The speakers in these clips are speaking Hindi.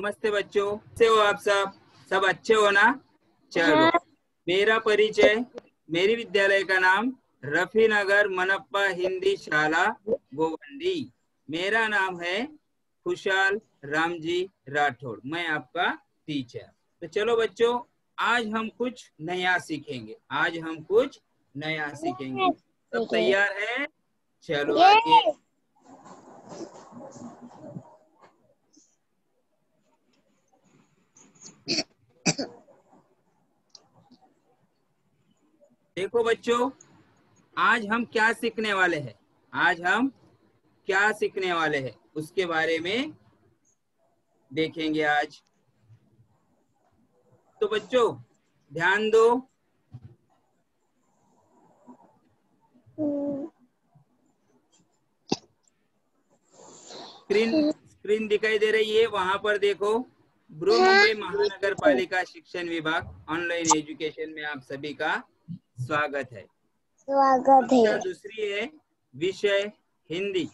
नमस्ते बच्चों, कैसे हो आप सब? सब अच्छे हो ना? चलो, मेरा परिचय, मेरी विद्यालय का नाम रफी नगर मनप्पा हिंदी शाला गोवंडी। मेरा नाम है खुशहाल रामजी राठौड़। मैं आपका टीचर। तो चलो बच्चों, आज हम कुछ नया सीखेंगे। सब तैयार है? चलो आगे। देखो बच्चों, आज हम क्या सीखने वाले हैं उसके बारे में देखेंगे आज। तो बच्चों ध्यान दो। स्क्रीन दिखाई दे रही है, वहां पर देखो। बृहन्मुंबई महानगर पालिका शिक्षण विभाग ऑनलाइन एजुकेशन में आप सभी का स्वागत है। कक्षा दूसरी है, विषय हिंदी।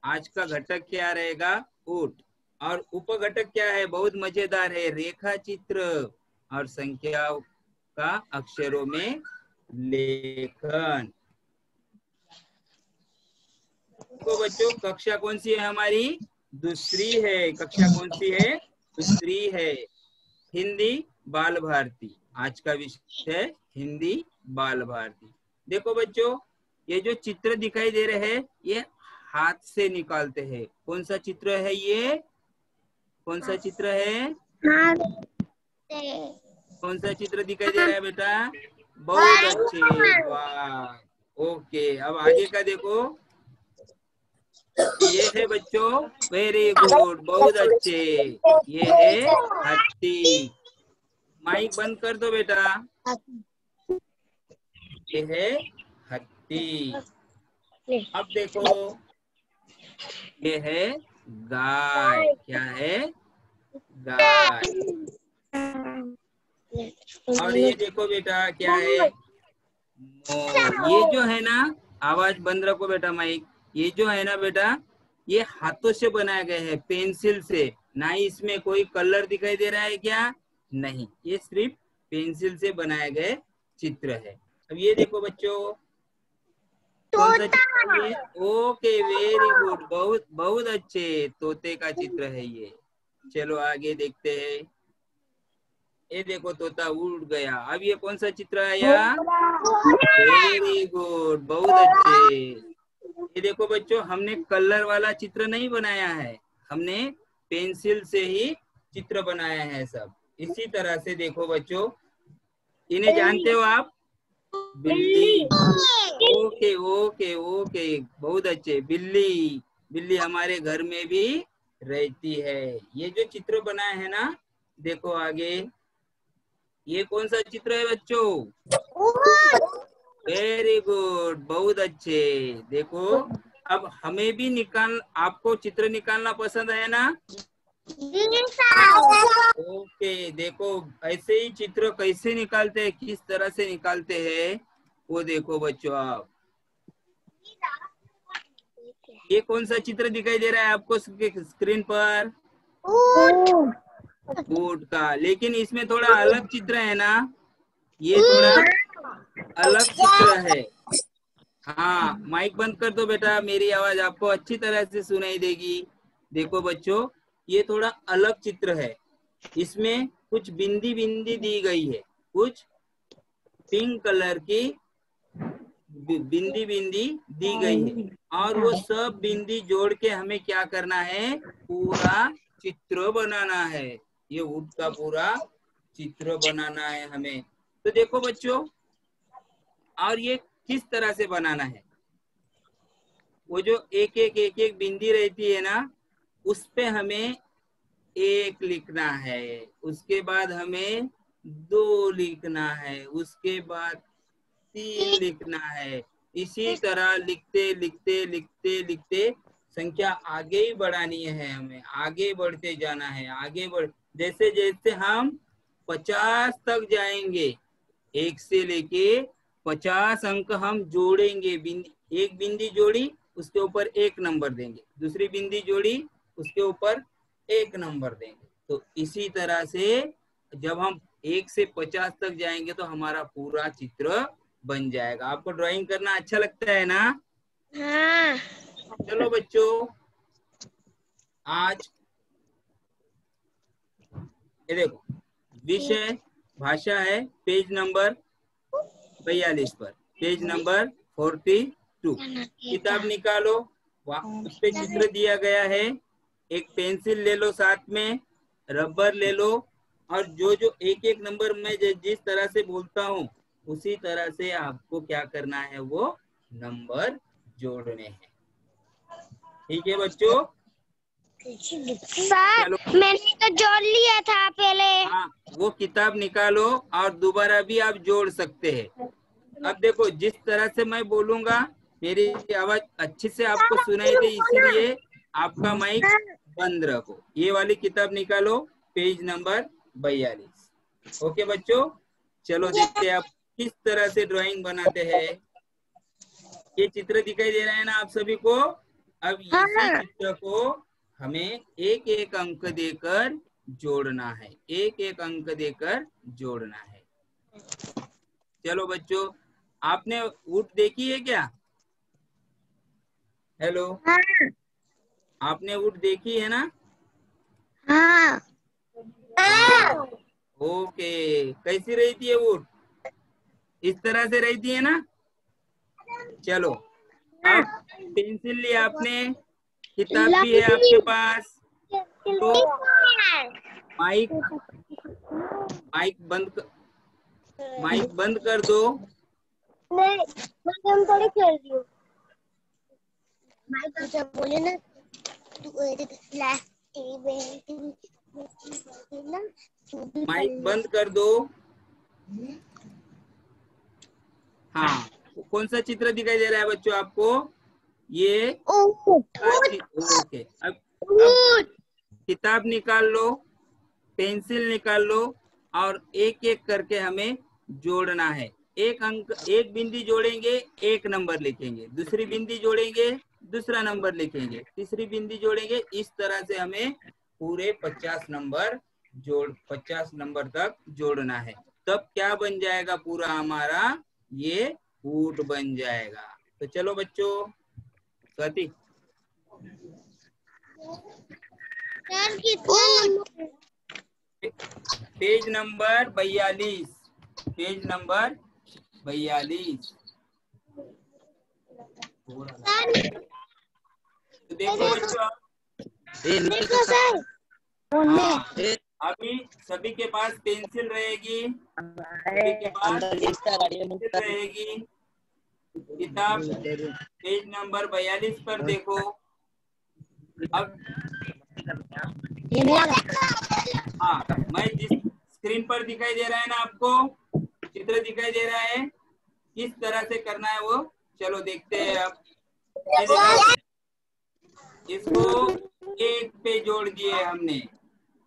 आज का घटक क्या रहेगा? ऊट। और उपघटक क्या है? बहुत मजेदार है, रेखा चित्र और संख्याओं का अक्षरों में लेखन। तो बच्चों कक्षा कौन सी है हमारी? दूसरी है। कक्षा कौन सी है? दूसरी है, हिंदी बाल भारती। आज का विषय हिंदी बाल भारती। देखो बच्चों, ये जो चित्र दिखाई दे रहे हैं ये हाथ से निकालते हैं। कौन सा चित्र है ये? कौन सा चित्र है? कौन सा चित्र दिखाई दे रहा है बेटा? बहुत अच्छे, वाह। ओके, अब आगे का देखो। ये है बच्चों, वेरी गुड, बहुत अच्छे। ये है हाथी। माइक बंद कर दो बेटा। ये है हाथी। अब देखो, ये है गाय। क्या है? गाय। और ये देखो बेटा, क्या है? मोर। ये जो है ना, आवाज बंद रखो बेटा, माइक। ये जो है ना बेटा, ये हाथों से बनाया गया है, पेंसिल से। ना ही इसमें कोई कलर दिखाई दे रहा है क्या? नहीं, ये सिर्फ पेंसिल से बनाए गए चित्र है। अब ये देखो बच्चों, कौन सा चित्र है ये? ओके, वेरी गुड, बहुत बहुत अच्छे, तोते का चित्र है ये। चलो आगे देखते हैं। ये देखो, तोता उड़ गया। अब ये कौन सा चित्र आया? वेरी गुड, बहुत अच्छे। ये देखो बच्चों, हमने कलर वाला चित्र नहीं बनाया है, हमने पेंसिल से ही चित्र बनाया है सब। इसी तरह से देखो बच्चों, इन्हें जानते हो आप? बिल्ली। ओके ओके ओके, बहुत अच्छे। बिल्ली, बिल्ली हमारे घर में भी रहती है। ये जो चित्र बनाए है ना, देखो आगे, ये कौन सा चित्र है बच्चों? वेरी गुड, बहुत अच्छे। देखो, अब हमें भी आपको चित्र निकालना पसंद है ना? ओके, देखो ऐसे ही चित्र कैसे निकालते हैं, किस तरह से निकालते हैं, वो देखो बच्चों आप। ये कौन सा चित्र दिखाई दे रहा है आपको स्क्रीन पर? ऊंट का। लेकिन इसमें थोड़ा अलग चित्र है ना, ये थोड़ा अलग चित्र है। हाँ, माइक बंद कर दो बेटा, मेरी आवाज आपको अच्छी तरह से सुनाई देगी। देखो बच्चों, ये थोड़ा अलग चित्र है। इसमें कुछ बिंदी बिंदी दी गई है, कुछ पिंक कलर की बिंदी बिंदी दी गई है। और वो सब बिंदी जोड़ के हमें क्या करना है? पूरा चित्र बनाना है। ये ऊंट का पूरा चित्र बनाना है हमें। तो देखो बच्चों, और ये किस तरह से बनाना है? वो जो एक एक बिंदी रहती है ना, उस पे हमें एक लिखना है, उसके बाद हमें 2 लिखना है, उसके बाद 3 लिखना है। इसी तरह लिखते लिखते लिखते लिखते संख्या आगे ही बढ़ानी है हमें, आगे बढ़ते जाना है, आगे बढ़। जैसे जैसे हम 50 तक जाएंगे, 1 से लेके 50 अंक हम जोड़ेंगे। एक बिंदी जोड़ी, उसके ऊपर 1 नंबर देंगे, दूसरी बिंदी जोड़ी, उसके ऊपर 1 नंबर देंगे। तो इसी तरह से जब हम 1 से 50 तक जाएंगे तो हमारा पूरा चित्र बन जाएगा। आपको ड्राइंग करना अच्छा लगता है ना? हाँ। चलो बच्चों, आज ये देखो, विषय भाषा है पेज नंबर 42 पर, पेज नंबर 42। किताब निकालो, उस पे चित्र दिया गया है। एक पेंसिल ले लो, साथ में रबर ले लो, और जो जो एक एक नंबर में जिस तरह से बोलता हूँ उसी तरह से आपको क्या करना है, वो नंबर जोड़ने हैं। ठीक है बच्चों? सर मैंने तो जोड़ लिया था पहले। हाँ, वो किताब निकालो और दोबारा भी आप जोड़ सकते हैं। अब देखो, जिस तरह से मैं बोलूंगा मेरी आवाज अच्छे से आपको सुनाई दे, इसीलिए आपका माइक बंद रखो। ये वाली किताब निकालो, पेज नंबर 42। ओके बच्चों, चलो देखते हैं आप किस तरह से ड्राइंग बनाते हैं। ये चित्र दिखाई दे रहा है ना आप सभी को? अब इसी चित्र को हमें एक एक अंक देकर जोड़ना है, एक एक अंक देकर जोड़ना है। चलो बच्चों, आपने ऊँट देखी है क्या? हेलो, आपने ऊँट देखी है ना? हाँ। ओके, कैसी रहती है ऊँट? इस तरह से रहती है ना? चलो, अब पेंसिल ली आपने, किताब भी है आपके पास, तो माइक बंद कर दो। मैं थोड़ी खेल रही हूँ। बोले ना माइक बंद कर दो। हाँ, कौन सा चित्र दिखाई दे रहा है बच्चों आपको? ये ओके। अब किताब निकाल लो, पेंसिल निकाल लो, और एक एक करके हमें जोड़ना है। एक अंक, एक बिंदी जोड़ेंगे, एक नंबर लिखेंगे, दूसरी बिंदी जोड़ेंगे, दूसरा नंबर लिखेंगे, तीसरी बिंदी जोड़ेंगे। इस तरह से हमें पूरे 50 नंबर तक जोड़ना है। तब क्या बन जाएगा पूरा हमारा? ये ऊँट बन जाएगा। तो चलो बच्चों, Swati, page number 42, page number 42। तो देखो बच्चों, अभी सभी के पास पेंसिल रहेगी, सभी के पास पेंसिल रहेगी। किताब पेज नंबर 42 पर देखो। अब हाँ, मैं जिस स्क्रीन पर दिखाई दे रहा है ना आपको, चित्र दिखाई दे रहा है, किस तरह से करना है वो चलो देखते हैं। अब इसको एक पे जोड़ दिए हमने,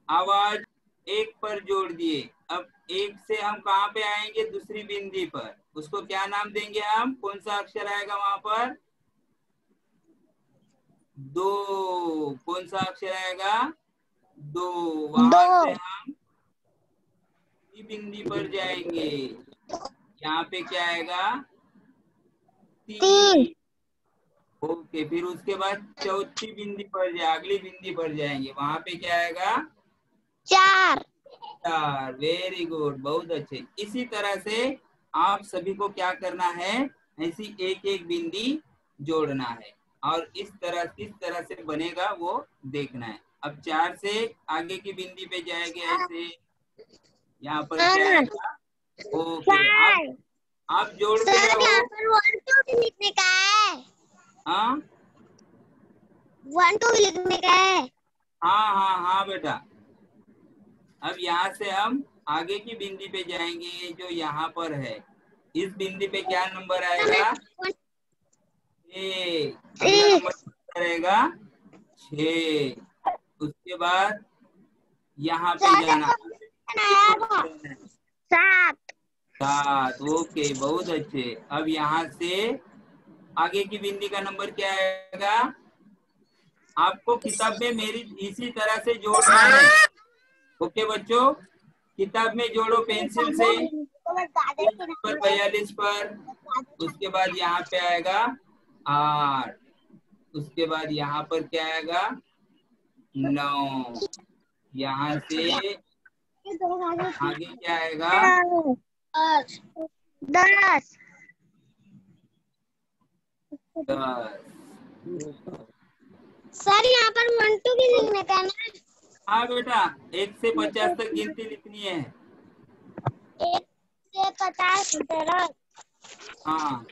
आवाज एक पर जोड़ दिए। अब एक से हम कहाँ पे आएंगे? दूसरी बिंदी पर। उसको क्या नाम देंगे हम? कौन सा अक्षर आएगा वहां पर? 2। कौन सा अक्षर आएगा? 2। वहां से हम बिंदी पर जाएंगे, यहाँ पे क्या आएगा? 3। ओके, फिर उसके बाद चौथी बिंदी पर अगली बिंदी पर जाएंगे, वहां पे क्या आएगा? 4। वेरी गुड, बहुत अच्छे। इसी तरह से आप सभी को क्या करना है? ऐसी एक एक बिंदी जोड़ना है, और इस तरह से बनेगा वो देखना है। अब 4 से आगे की बिंदी पे जाएंगे, ऐसे यहाँ पर क्या आएगा? ओके, आप जोड़ते रहो। 1 2 भी लिखने का है। हाँ 1 2 भी लिखने का है। हाँ हाँ हाँ बेटा। अब यहाँ से हम आगे की बिंदी पे जाएंगे, जो यहाँ पर है। इस बिंदी पे क्या नंबर आएगा? 6। अगला नंबर रहेगा 6। उसके बाद यहाँ पे जाना 7। ओके, बहुत अच्छे। अब यहाँ से आगे की बिंदी का नंबर क्या आएगा? आपको किताब में मेरी इसी तरह से जोड़ना है। ओके बच्चों, किताब में जोड़ो पेंसिल से नंबर 42 पर। उसके बाद यहाँ पे आएगा 8, उसके बाद यहाँ पर क्या आएगा 9, यहाँ से आगे क्या आएगा 10। 10। सर यहाँ पर 1 2 भी लिखने का है ना? हाँ बेटा, 1 से 50 तक गिनती लिखनी है। 1 से 50 तरह। हाँ,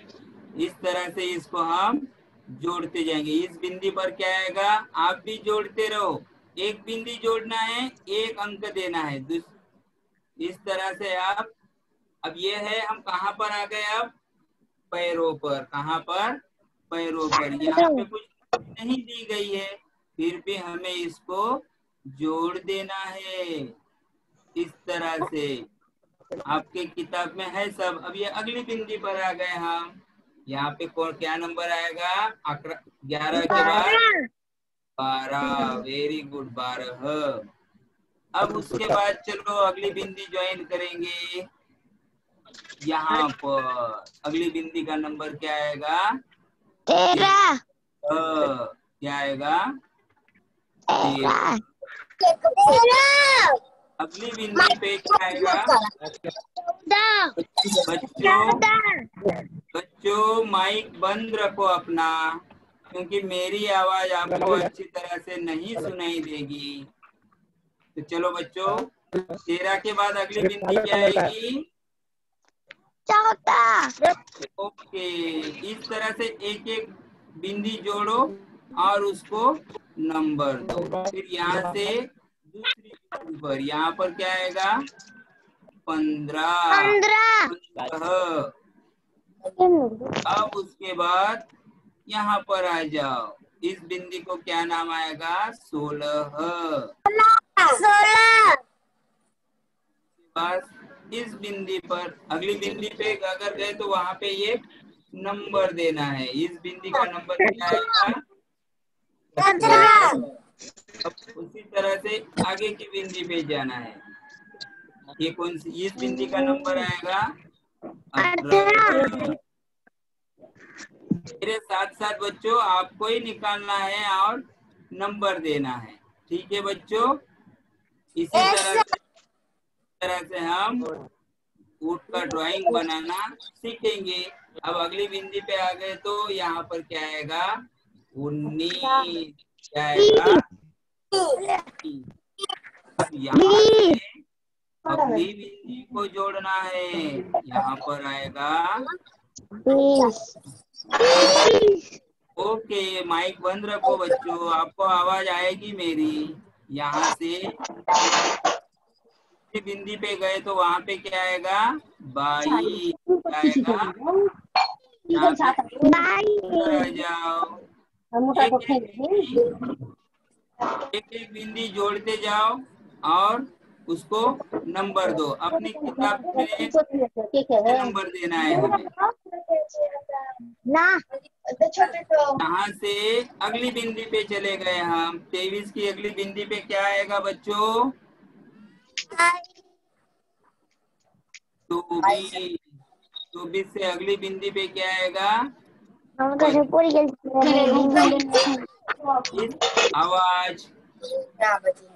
इस तरह से इसको हम जोड़ते जाएंगे। इस बिंदी पर क्या आएगा, आप भी जोड़ते रहो। एक बिंदी जोड़ना है, 1 अंक देना है। इस तरह से आप, अब ये है, हम कहाँ पर आ गए अब, पैरों पर। कहाँ पर, पैरों पर। यहाँ पे कुछ नहीं दी गई है, फिर भी हमें इसको जोड़ देना है इस तरह से। आपके किताब में है सब। अब ये अगली बिंदी पर आ गए हम। यहाँ पे क्या नंबर आएगा, 11 के बाद 12। Very good, 12। अब उसके बाद चलो अगली बिंदी ज्वाइन करेंगे। यहाँ पर अगली बिंदी का नंबर क्या आएगा, 13। क्या आएगा 13। अगली बिंदी पे क्या आएगा, बच्चों माइक बंद रखो अपना, क्योंकि मेरी आवाज आपको अच्छी तरह से नहीं सुनाई देगी। तो चलो बच्चों, 13 के बाद अगली बिंदी क्या आएगी, 14। ओके। इस तरह से एक एक बिंदी जोड़ो और उसको नंबर दो। फिर यहाँ से दूसरी बिंदी पर, यहाँ पर क्या आएगा 15। 15। अब उसके बाद यहाँ पर आ जाओ, इस बिंदी को क्या नाम आएगा 16। बस इस बिंदी पर, अगली बिंदी पे अगर गए तो वहां पे ये नंबर देना है। इस बिंदी का नंबर क्या आएगा 17। अब उसी तरह से आगे की बिंदी पे जाना है। ये कौन सी, इस बिंदी का नंबर आएगा 18। मेरे साथ साथ बच्चों आपको ही निकालना है और नंबर देना है, ठीक है बच्चों। इसी तरह से हम ऊँट का ड्राइंग बनाना सीखेंगे। अब अगली बिंदी पे आ गए तो यहाँ पर क्या आएगा 19। क्या आएगा, यहाँ से अगली बिंदी को जोड़ना है। यहाँ पर आएगा 20। ओके, माइक बंद रखो बच्चों, आपको आवाज आएगी मेरी। यहाँ से बिंदी पे गए तो वहां पे क्या आएगा 22। आएगा, यहाँ पे आ जाओ, एक एक बिंदी जोड़ते जाओ और उसको नंबर दो। अपनी किताब में नंबर देना है हमें। यहाँ से अगली बिंदी पे चले गए हम, 23 की अगली बिंदी पे क्या आएगा बच्चों 24। 24 से अगली बिंदी पे क्या आएगा आवाज।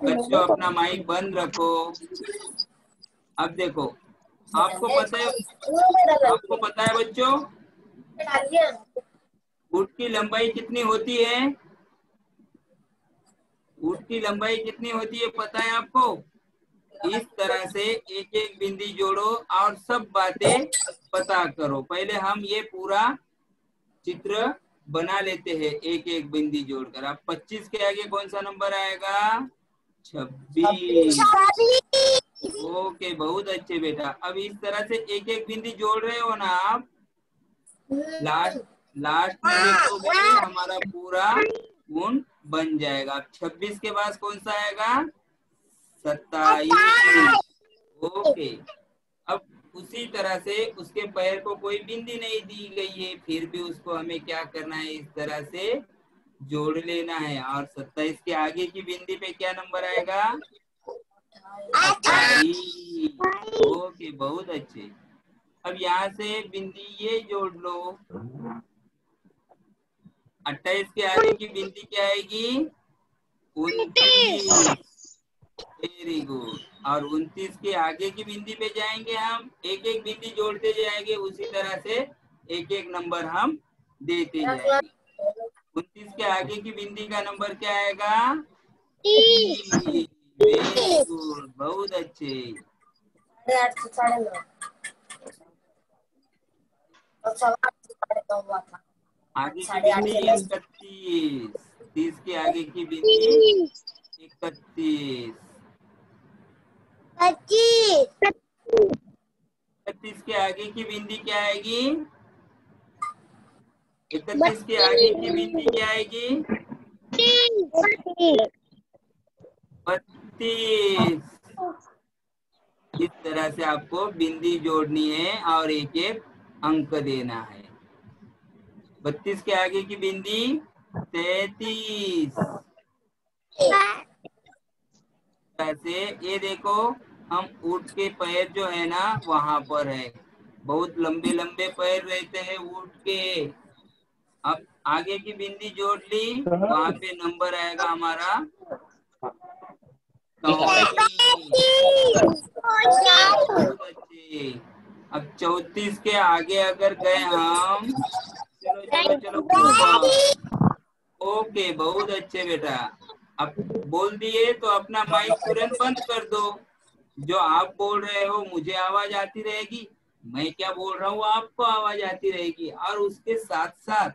बच्चों अपना माइक बंद रखो। अब देखो, आपको पता है बच्चों ऊँट की लंबाई कितनी होती है, ऊँट की लंबाई कितनी होती है पता है आपको। इस तरह से एक एक बिंदी जोड़ो और सब बातें पता करो। पहले हम ये पूरा चित्र बना लेते हैं एक एक बिंदी जोड़कर। अब 25 के आगे कौन सा नंबर आएगा 26। ओके, बहुत अच्छे बेटा। अब इस तरह से एक एक बिंदी जोड़ रहे हो ना आप, लास्ट में देखोगे हमारा पूरा गुण बन जाएगा। अब 26 के बाद कौन सा आएगा 27। ओके, अब उसी तरह से उसके पैर को कोई बिंदी नहीं दी गई है, फिर भी उसको हमें क्या करना है इस तरह से जोड़ लेना है। और 27 के आगे की बिंदी पे क्या नंबर आएगा अट्ठाईस। ओके, बहुत अच्छे। अब यहाँ से बिंदी ये जोड़ लो। 28 के आगे की बिंदी क्या आएगी? 29। Very good. और 29 के आगे की बिंदी पे जाएंगे हम, एक एक बिंदी जोड़ते जाएंगे, उसी तरह से एक एक नंबर हम देते जाएंगे। 29 के आगे की बिंदी का नंबर क्या आएगा? 30। वेरी गुड, बहुत अच्छे। आगे की बिंदी 31। 30 के आगे की बिंदी 31। 31 के आगे की बिंदी क्या आएगी? 31 के आगे की बिंदी क्या आएगी? 32। इस तरह से आपको बिंदी जोड़नी है और एक एक अंक देना है। 32 के आगे की बिंदी 33। से ये देखो, हम ऊँट के पैर जो है ना वहां पर है, बहुत लंबे लंबे पैर रहते हैं ऊँट के। अब आगे की बिंदी जोड़ ली, वहां पे नंबर आएगा हमारा 34। बहुत अच्छे। अब 34 के आगे अगर गए हम, चलो चलो चलो ऊपर। ओके, बहुत अच्छे बेटा। अब बोल दिए तो अपना माइक तुरंत बंद कर दो। जो आप बोल रहे हो मुझे आवाज आती रहेगी, मैं क्या बोल रहा हूँ आपको आवाज आती रहेगी, और उसके साथ साथ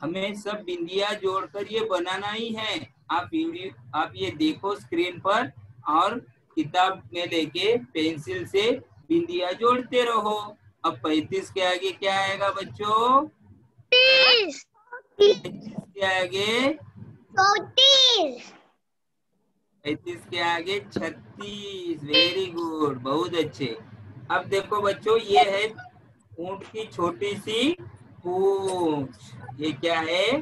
हमें सब बिंदियां जोड़कर ये बनाना ही है। आप ये देखो स्क्रीन पर, और किताब में लेके पेंसिल से बिंदियां जोड़ते रहो। अब 35 के आगे क्या आएगा बच्चों? 35 के आगे 35 के आगे 36। वेरी गुड, बहुत अच्छे। अब देखो बच्चों, ये है ऊंट की छोटी सी पूंछ। ये क्या है?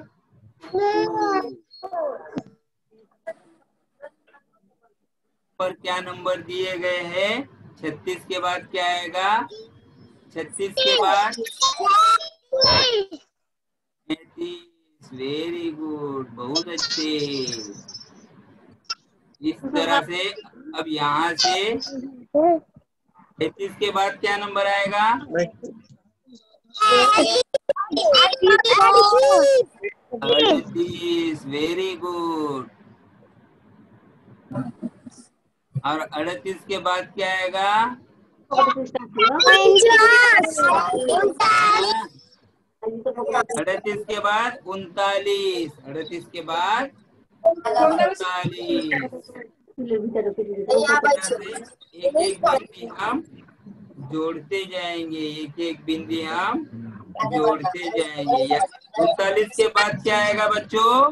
पर क्या नंबर दिए गए हैं? 36 के बाद क्या आएगा? 36 के बाद 33। वेरी गुड, बहुत अच्छे। इस तरह से अब यहाँ से 33 के बाद क्या नंबर आएगा? 38। Very good. और 38 के बाद क्या आएगा? 38 के बाद 39। 38 के बाद 39। एक एक बिंदी हम जोड़ते जाएंगे, एक एक बिंदी हम जोड़ते जाएंगे। 39 के बाद क्या आएगा बच्चों?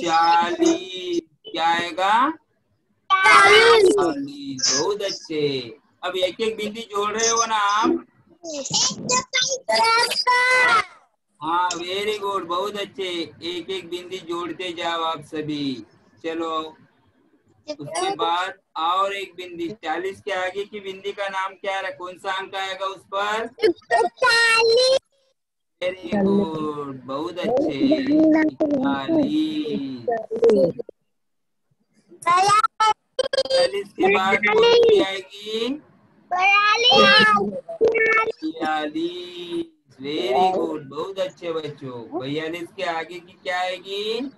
40। क्या आएगा? 40। बहुत अच्छे। अब एक एक बिंदी जोड़ रहे हो ना आप? हाँ, वेरी गुड, बहुत अच्छे। एक एक बिंदी जोड़ते जाओ आप सभी। चलो, उसके बाद और एक बिंदी 40 के आगे की बिंदी का नाम क्या है? कौन सा अंक आएगा उस पर? 41। वेरी गुड, बहुत अच्छे। 41। 40 के बाद कौन सी आएगी? 42। वेरी गुड, बहुत अच्छे बच्चों। 42 के आगे की क्या आएगी?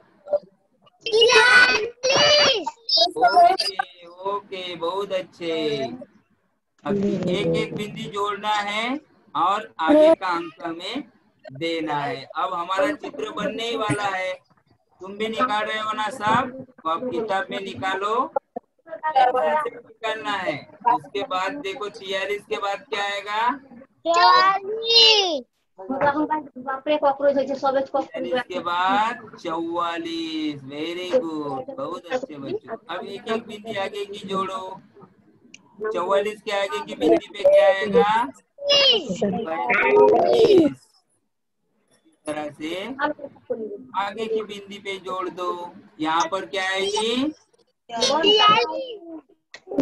ओके ओके, बहुत अच्छे। अब एक एक बिंदी जोड़ना है और आगे का अंक हमें देना है। अब हमारा चित्र बनने ही वाला है। तुम भी निकाल रहे हो ना सब? तो आप किताब में निकालो, पेंसिल से निकालना है। उसके बाद देखो 43 के बाद क्या आएगा? 43 के बाद 44। वेरी गुड, बहुत अच्छे बच्चों। अब एक एक बिंदी आगे की जोड़ो। 44 के आगे की बिंदी पे क्या आएगा? 35। इस तरह से आगे की बिंदी पे जोड़ दो। यहाँ पर क्या आएगी?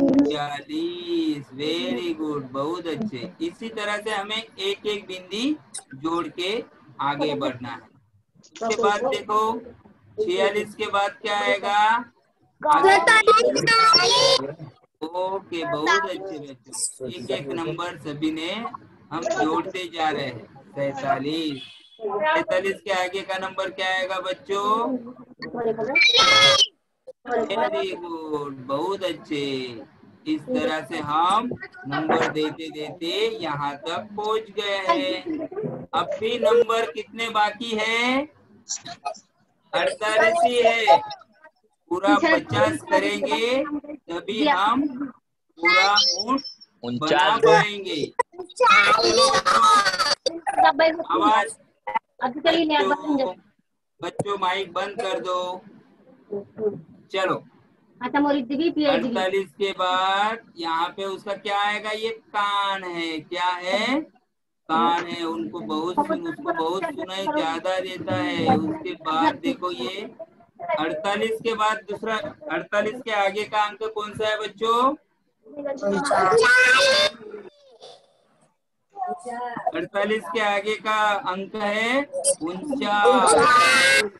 39। वेरी गुड, बहुत अच्छे। इसी तरह से हमें एक एक बिंदी जोड़ के आगे बढ़ना है। उसके बाद देखो 46 के बाद क्या आएगा? ओके, बहुत अच्छे बच्चों, एक एक नंबर सभी ने हम जोड़ते जा रहे हैं। 47। 47 के आगे का नंबर क्या आएगा बच्चों? वेरी गुड, बहुत अच्छे। इस तरह से हम नंबर देते देते यहाँ तक पहुँच गए हैं। अब भी नंबर कितने बाकी है? 48 ही है। पूरा 50 करेंगे तभी हम पूरा ऊँट बना 49 पाएंगे। चलो बच्चों, आवाज बच्चों, बच्चों माइक बंद कर दो। चलो 48 के बाद यहाँ पे उसका क्या आएगा? ये कान है। क्या है? कान है। उसको बहुत सुनाई ज्यादा देता है। उसके बाद देखो ये 48 के बाद दूसरा, 48 के आगे का अंक कौन सा है बच्चों? 48 के आगे का अंक है 49।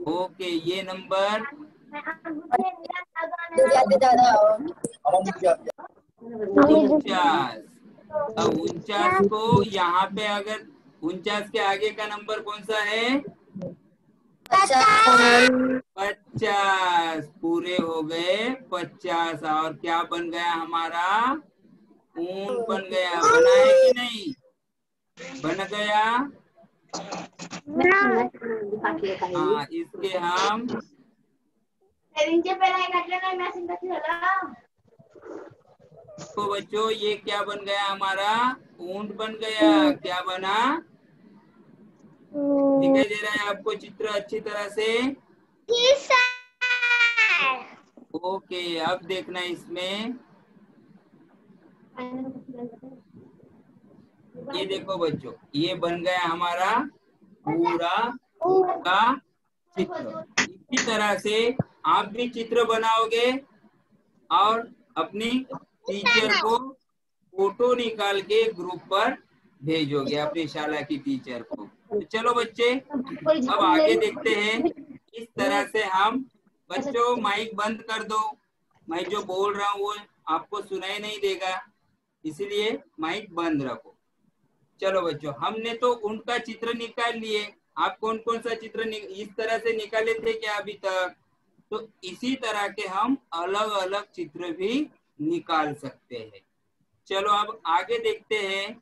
ओके, ये नंबर 49। अब 49 को यहाँ पे अगर 49 के आगे का नंबर कौन सा है? 50। पूरे हो गए 50। और क्या बन गया हमारा? ऊन बन गया। बना है कि नहीं? बन गया। हाँ, इसके हम तो बच्चों ये क्या बन गया हमारा? ऊंट बन गया। क्या बना? दिखाई दे रहा है आपको चित्र अच्छी तरह से? ओके, अब देखना इसमें, ये देखो बच्चों, ये बन गया हमारा पूरा का चित्र। इसी तरह से आप भी चित्र बनाओगे और अपनी टीचर को फोटो निकाल के ग्रुप पर भेजोगे, अपनी शाला की टीचर को। तो चलो बच्चे, अब आगे देखते हैं। इस तरह से हम, बच्चों माइक बंद कर दो। मैं जो बोल रहा हूँ वो आपको सुनाई नहीं देगा, इसलिए माइक बंद रखो। चलो बच्चों, हमने तो उनका चित्र निकाल लिए। आप कौन कौन सा चित्र इस तरह से निकाले थे क्या अभी तक? तो इसी तरह के हम अलग अलग चित्र भी निकाल सकते हैं। चलो अब आगे देखते हैं।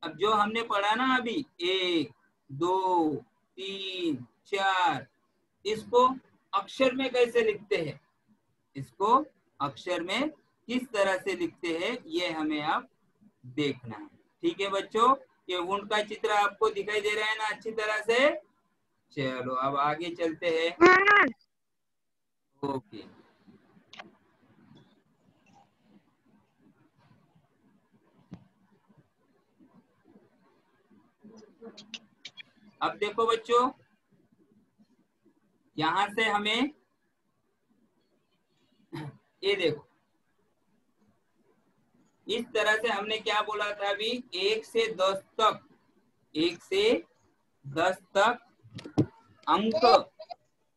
अब जो हमने पढ़ा ना अभी 1 2 3 4, इसको अक्षर में कैसे लिखते हैं, इसको अक्षर में किस तरह से लिखते हैं, ये हमें अब देखना है। ठीक है बच्चों, ये ऊंट का चित्र आपको दिखाई दे रहा है ना अच्छी तरह से? चलो अब आगे चलते हैं। ओके, अब देखो बच्चों, यहां से हमें ये देखो, इस तरह से हमने क्या बोला था अभी? 1 से 10 तक, 1 से 10 तक अंक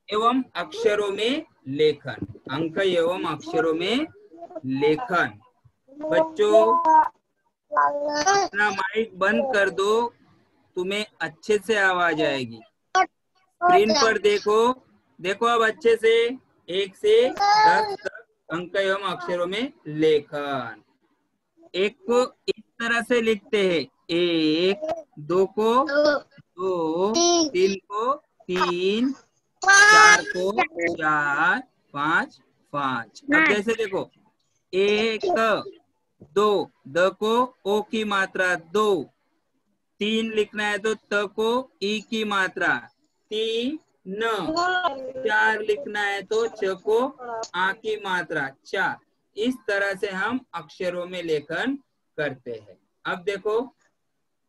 एवं अक्षरों में लेखन, अंक एवं अक्षरों में लेखन। बच्चों अपना माइक बंद कर दो, तुम्हें अच्छे से आवाज आएगी। स्क्रीन पर देखो, देखो अब अच्छे से। 1 से 10 तक अंक एवं अक्षरों में लेखन। 1 को इस तरह से लिखते हैं, 1, 2 को 2, 3 को 3, 4 को 4, 5 5। अब जैसे देखो 1 2, द को ओ की मात्रा 2, 3 लिखना है तो त को ई की मात्रा 3, 4 लिखना है तो च को आ की मात्रा 4। इस तरह से हम अक्षरों में लेखन करते हैं। अब देखो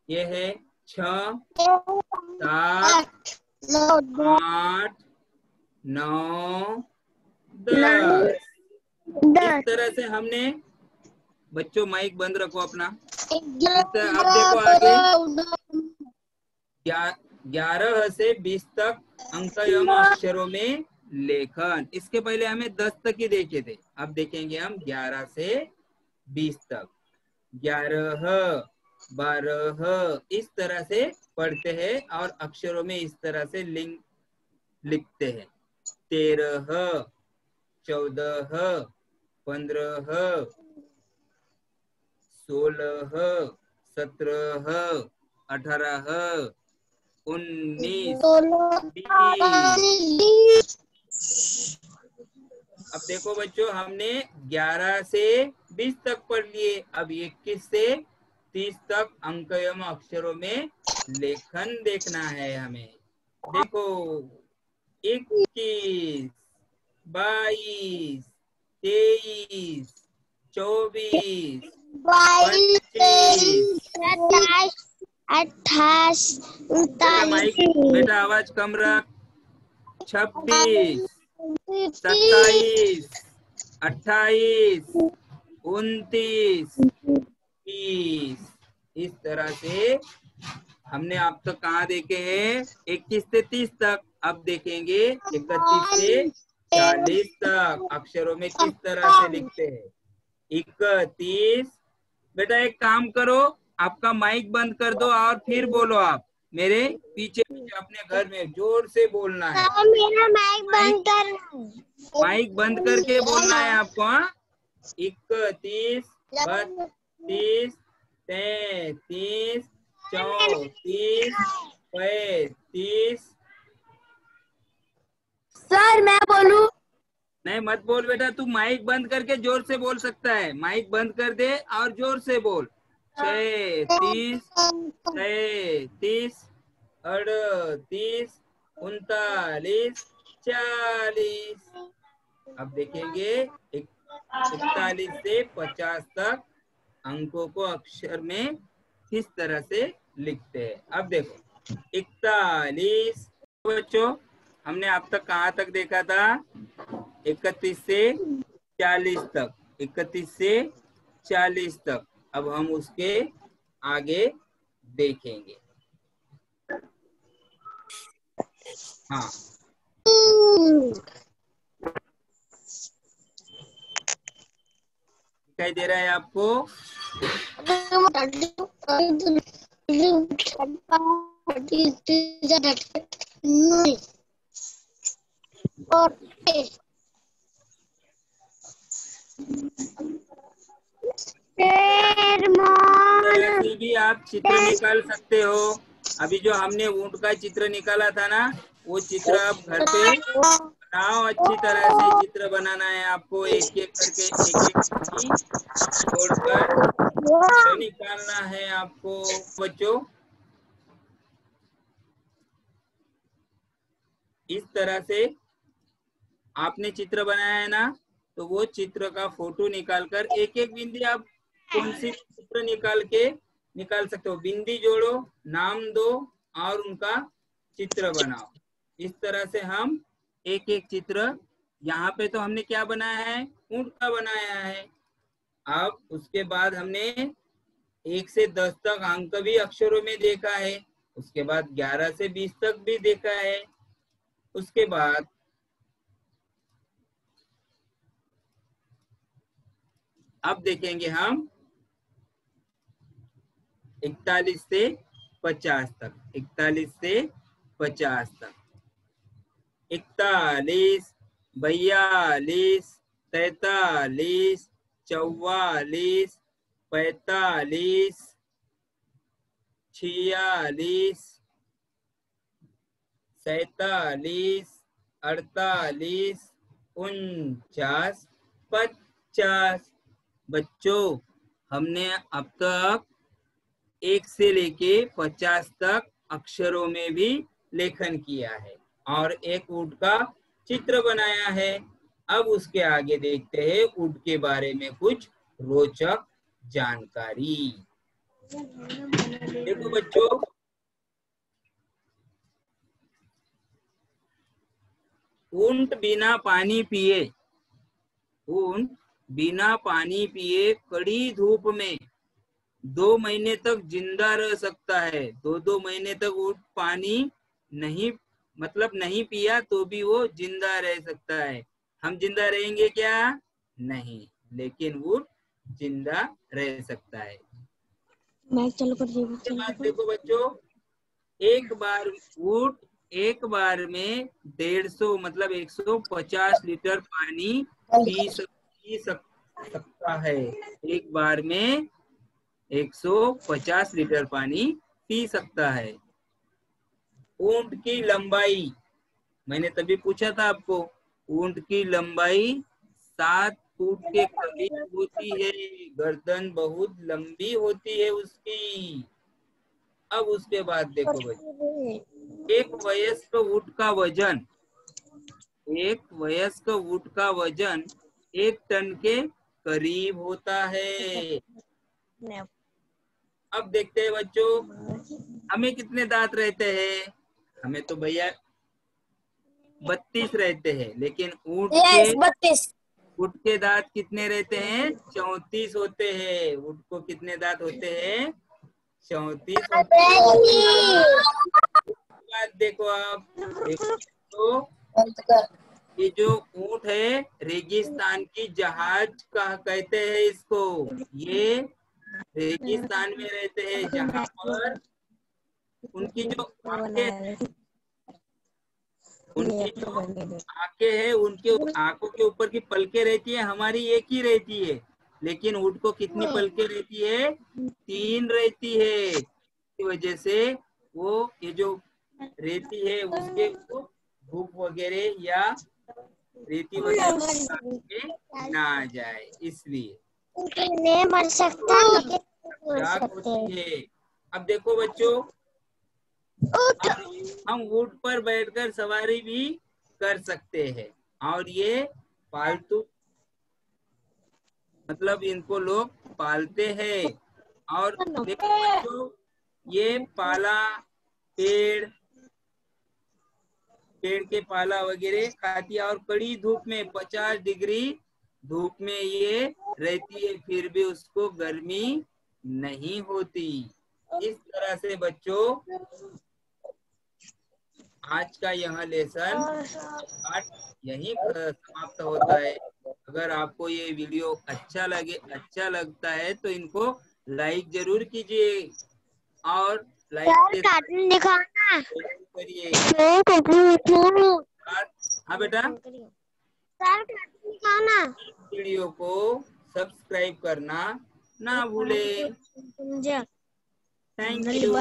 ये है 6 7 8 9 10। इस तरह से हमने, बच्चों माइक बंद रखो अपना। अब देखो आगे 11 से 20 तक अंक एवं अक्षरों में लेखन। इसके पहले हमें 10 तक ही देखे थे, अब देखेंगे हम 11 से 20 तक। 11, 12 इस तरह से पढ़ते हैं और अक्षरों में इस तरह से लिखते हैं। 13, 14, 15, 16, 17, 18, 19, 20। अब देखो बच्चों, हमने 11 से 20 तक पढ़ लिए। अब 21 से 30 तक अंक एवं अक्षरों में लेखन देखना है हमें। देखो 21, 22, 23, 24, 25। 28, बेटा माइक, 29, बेटा आवाज कम रख। 26, 27, 28, 29, 30। इस तरह से हमने अब तक कहाँ देखे हैं? 21 से 30 तक। अब देखेंगे 31 से 40 तक अक्षरों में किस तरह से लिखते हैं। 31। बेटा एक काम करो, आपका माइक बंद कर दो और फिर बोलो। आप मेरे पीछे पीछे अपने घर में जोर से बोलना है। मेरा माइक बंद कर। माइक बंद करके बोलना है आपको। हाँ, 31, 32, 33, 34, 35। सर मैं बोलूं? नहीं मत बोल बेटा, तू माइक बंद करके जोर से बोल सकता है। माइक बंद कर दे और जोर से बोल। 36, 37, 38, 39, 40। अब देखेंगे 41 से 50 तक अंकों को अक्षर में किस तरह से लिखते हैं। अब देखो 41। बच्चों हमने अब तक कहाँ तक देखा था? 31 से 40 तक। 31 से 40 तक। अब हम उसके आगे देखेंगे। हाँ दिखाई दे रहा है आपको? तरह से भी आप चित्र निकाल सकते हो। अभी जो हमने ऊंट का चित्र निकाला था ना, वो चित्र आप घर पे बनाओ। अच्छी तरह से चित्र बनाना है आपको। एक एक करके एक एक चिट्ठी छोड़कर चित्र निकालना है आपको। बच्चों इस तरह से आपने चित्र बनाया है ना, तो वो चित्र का फोटो निकालकर एक एक बिंदी आप कौन सी चित्र निकाल सकते हो। बिंदी जोड़ो, नाम दो और उनका चित्र बनाओ। इस तरह से हम एक एक चित्र, यहाँ पे तो हमने क्या बनाया है? ऊंट का बनाया है। अब उसके बाद हमने 1 से 10 तक अंक भी अक्षरों में देखा है। उसके बाद 11 से 20 तक भी देखा है। उसके बाद अब देखेंगे हम 41 से 50 तक। 41 से 50 तक। 41, 42, 43, 44, 45, 46, 47, 48, 49, 50। बच्चों हमने अब तक 1 से लेके 50 तक अक्षरों में भी लेखन किया है और एक ऊंट का चित्र बनाया है। अब उसके आगे देखते हैं ऊंट के बारे में कुछ रोचक जानकारी। देखो बच्चों, ऊंट बिना पानी पिए, ऊंट बिना पानी पिए कड़ी धूप में 2 महीने तक जिंदा रह सकता है। 2 महीने तक ऊँट पानी नहीं मतलब नहीं पिया तो भी वो जिंदा रह सकता है। हम जिंदा रहेंगे क्या? नहीं, लेकिन ऊँट जिंदा रह सकता है। मैं चलो कर उसके बाद देखो बच्चों, ऊँट एक बार में 150 मतलब 150 लीटर पानी पी सकता है। एक बार में 150 लीटर पानी पी सकता है। ऊंट की लंबाई, मैंने तभी पूछा था आपको, ऊंट की लंबाई 7 फुट के करीब होती है। गर्दन बहुत लंबी होती है उसकी। अब उसके बाद देखो बच्चों, एक वयस्क ऊंट का वजन 1 टन के करीब होता है। अब देखते हैं बच्चों, हमें कितने दांत रहते हैं? हमें तो भैया 32 रहते हैं, लेकिन ऊंट के दांत कितने रहते हैं? 34 होते हैं। ऊंट को कितने दांत होते हैं? 34 होते हैं। बात देखो आप, देखो तो ये जो ऊंट है रेगिस्तान की जहाज का कहते हैं इसको। ये रेगिस्तान में रहते हैं जहाँ पर उनकी जो आंखें है, उनके आंखों के ऊपर की पलकें रहती है, हमारी एक ही रहती है। लेकिन ऊंट को कितनी पलकें रहती है? 3 रहती है। इस वजह से वो ये जो रेती है उसके धूप वगैरह या रेती वगैरह ना आ जाए, इसलिए नहीं मर सकता जाग होती है। अब देखो बच्चों, हम ऊंट पर बैठकर सवारी भी कर सकते हैं, और ये पालतू मतलब इनको लोग पालते हैं। और देखो बच्चों, ये पाला पेड़ के पाला वगैरह खाती है, और कड़ी धूप में 50 डिग्री धूप में ये रहती है, फिर भी उसको गर्मी नहीं होती। इस तरह से बच्चों आज का यह लेसन पाठ यही समाप्त होता है। अगर आपको ये वीडियो अच्छा लगता है तो इनको लाइक जरूर कीजिए, और लाइक के कार्टून दिखाओ ना। करिए। सर हाँ बेटा, कार्टून दिखाओ ना। वीडियो को सब्सक्राइब करना ना भूले। समझा? Thank you.